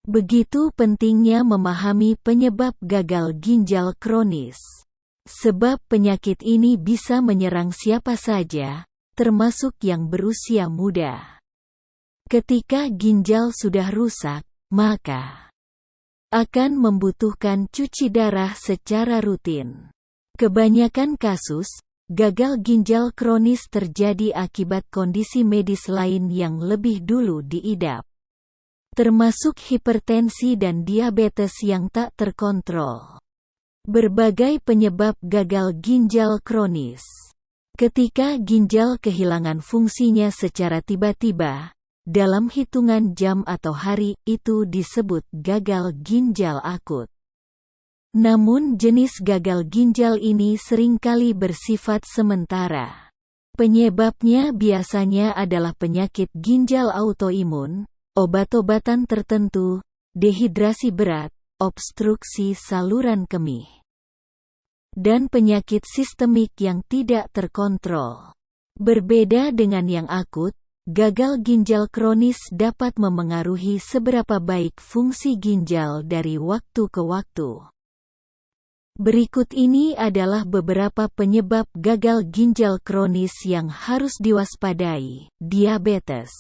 Begitu pentingnya memahami penyebab gagal ginjal kronis. Sebab penyakit ini bisa menyerang siapa saja, termasuk yang berusia muda. Ketika ginjal sudah rusak, maka akan membutuhkan cuci darah secara rutin. Kebanyakan kasus, gagal ginjal kronis terjadi akibat kondisi medis lain yang lebih dulu diidap, termasuk hipertensi dan diabetes yang tak terkontrol. Berbagai penyebab gagal ginjal kronis. Ketika ginjal kehilangan fungsinya secara tiba-tiba, dalam hitungan jam atau hari, itu disebut gagal ginjal akut. Namun jenis gagal ginjal ini seringkali bersifat sementara. Penyebabnya biasanya adalah penyakit ginjal autoimun, obat-obatan tertentu, dehidrasi berat, obstruksi saluran kemih, dan penyakit sistemik yang tidak terkontrol. Berbeda dengan yang akut, gagal ginjal kronis dapat memengaruhi seberapa baik fungsi ginjal dari waktu ke waktu. Berikut ini adalah beberapa penyebab gagal ginjal kronis yang harus diwaspadai. Diabetes.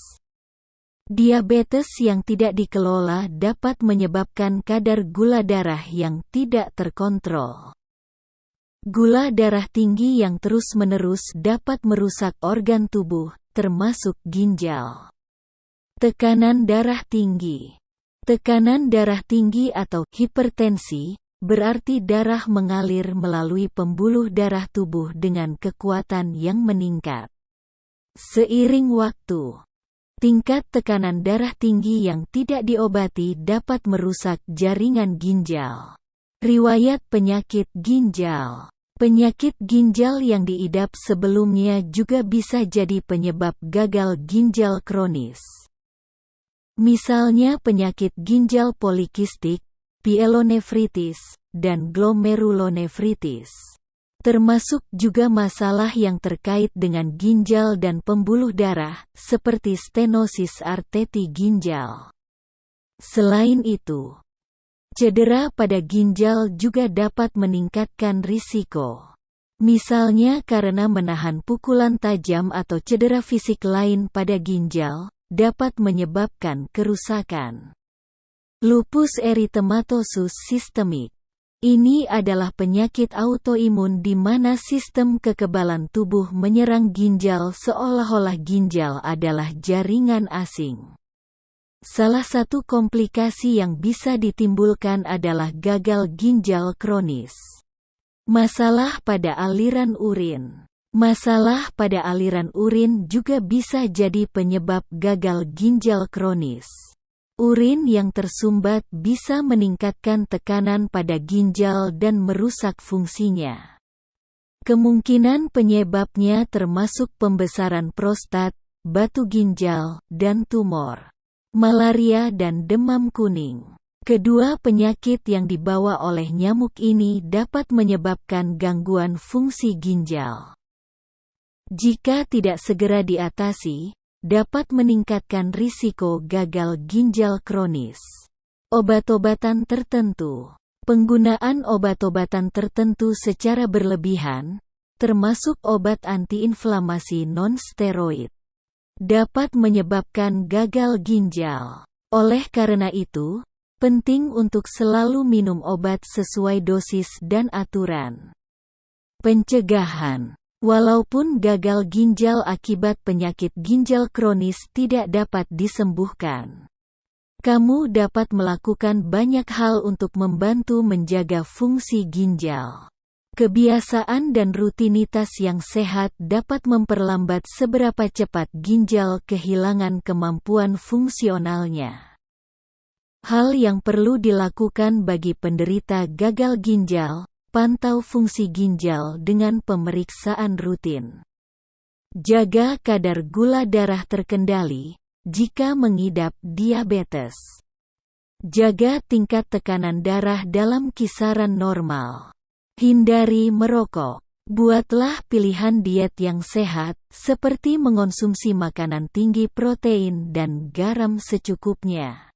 Diabetes yang tidak dikelola dapat menyebabkan kadar gula darah yang tidak terkontrol. Gula darah tinggi yang terus-menerus dapat merusak organ tubuh, termasuk ginjal. Tekanan darah tinggi. Tekanan darah tinggi atau hipertensi berarti darah mengalir melalui pembuluh darah tubuh dengan kekuatan yang meningkat. Seiring waktu, tingkat tekanan darah tinggi yang tidak diobati dapat merusak jaringan ginjal. Riwayat penyakit ginjal. Penyakit ginjal yang diidap sebelumnya juga bisa jadi penyebab gagal ginjal kronis. Misalnya penyakit ginjal polikistik, pielonefritis, dan glomerulonefritis. Termasuk juga masalah yang terkait dengan ginjal dan pembuluh darah, seperti stenosis arteri ginjal. Selain itu, cedera pada ginjal juga dapat meningkatkan risiko. Misalnya karena menahan pukulan tajam atau cedera fisik lain pada ginjal, dapat menyebabkan kerusakan. Lupus eritematosus sistemik. Ini adalah penyakit autoimun di mana sistem kekebalan tubuh menyerang ginjal seolah-olah ginjal adalah jaringan asing. Salah satu komplikasi yang bisa ditimbulkan adalah gagal ginjal kronis. Masalah pada aliran urin. Masalah pada aliran urin juga bisa jadi penyebab gagal ginjal kronis. Urin yang tersumbat bisa meningkatkan tekanan pada ginjal dan merusak fungsinya. Kemungkinan penyebabnya termasuk pembesaran prostat, batu ginjal, dan tumor, malaria dan demam kuning. Kedua penyakit yang dibawa oleh nyamuk ini dapat menyebabkan gangguan fungsi ginjal. Jika tidak segera diatasi, dapat meningkatkan risiko gagal ginjal kronis. Obat-obatan tertentu. Penggunaan obat-obatan tertentu secara berlebihan, termasuk obat antiinflamasi non-steroid, dapat menyebabkan gagal ginjal. Oleh karena itu, penting untuk selalu minum obat sesuai dosis dan aturan. Pencegahan. Walaupun gagal ginjal akibat penyakit ginjal kronis tidak dapat disembuhkan, kamu dapat melakukan banyak hal untuk membantu menjaga fungsi ginjal. Kebiasaan dan rutinitas yang sehat dapat memperlambat seberapa cepat ginjal kehilangan kemampuan fungsionalnya. Hal yang perlu dilakukan bagi penderita gagal ginjal: pantau fungsi ginjal dengan pemeriksaan rutin. Jaga kadar gula darah terkendali jika mengidap diabetes. Jaga tingkat tekanan darah dalam kisaran normal. Hindari merokok. Buatlah pilihan diet yang sehat, seperti mengonsumsi makanan tinggi protein dan garam secukupnya.